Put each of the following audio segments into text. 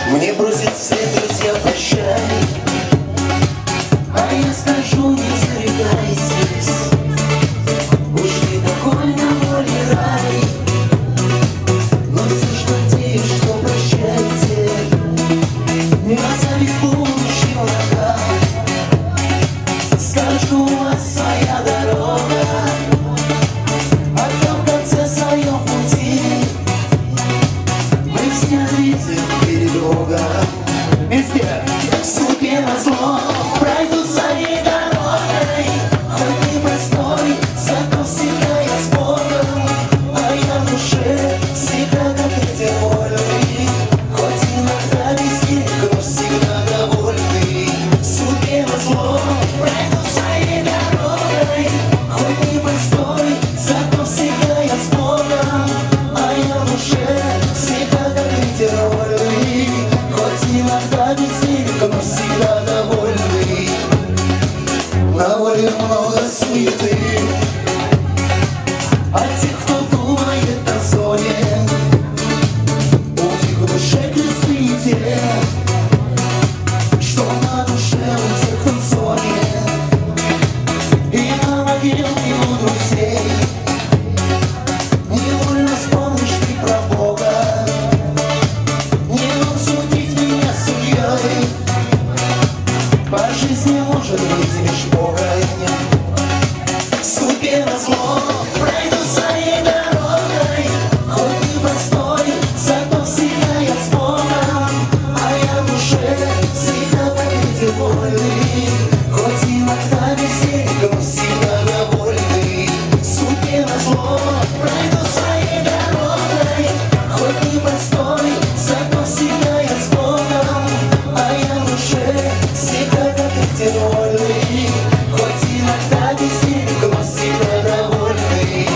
Мне бросят все друзья, прощай, а я скажу, не зарекайтесь. Уж не такой на воле рай, но все ж надеюсь, что прощайте. Назови будущий врага, скажу, у вас своя дорога, а в том конце своем пути мы все ответим перед Богом. Везде судьбе назло пройду своей дорогой, хоть не простой, зато всегда я с Богом, а я в душе всегда как ветер вольный, хоть иногда без них, но всегда довольный. Судьбе назло пройду своей дорогой, хоть не простой, зато всегда я с Богом, а я в душе всегда как ветер вольный, хоть иногда без них, но всегда довольный. На воле много суеты, а тех, кто думает о зоне, у них в душе кресты те, что на душе у тех, кто в зоне, и на могиле у друзей невольно вспомнишь ты про Бога. Не он судить меня судьей, по жизни может быть лишь Бога. Судьбе назло пройду своей дорогой, хоть не простой, зато всегда я с Богом, а я в душе всегда как ветер вольный, хоть иногда без них, но всегда довольный. Судьбе назло пройду своей дорогой, хоть не простой, зато всегда я с Богом, а я в душе всегда как ветер вольный, хоть иногда без них, но всегда довольный.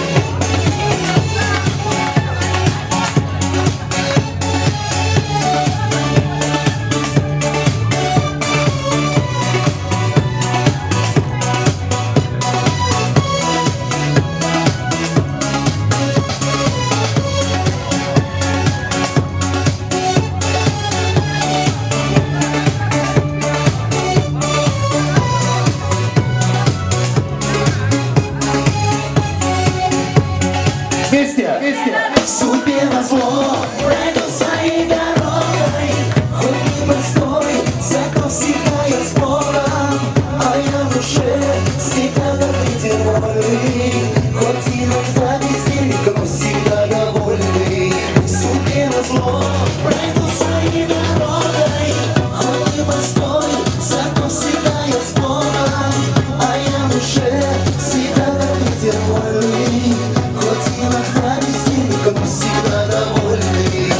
Судьбе назло пройду своей дорогой, хоть не простой, зато всегда я с Богом, а я в душе всегда как ветер вольный, хоть иногда без них, но всегда довольный. Судьбе назло пройду своей дорогой, хоть не простой, зато всегда я с Богом, а я в душе всегда как ветер вольный, хоть иногда без них, но всегда довольный.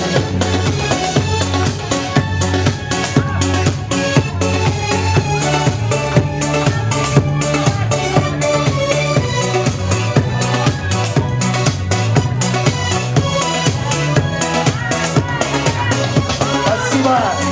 Спасибо.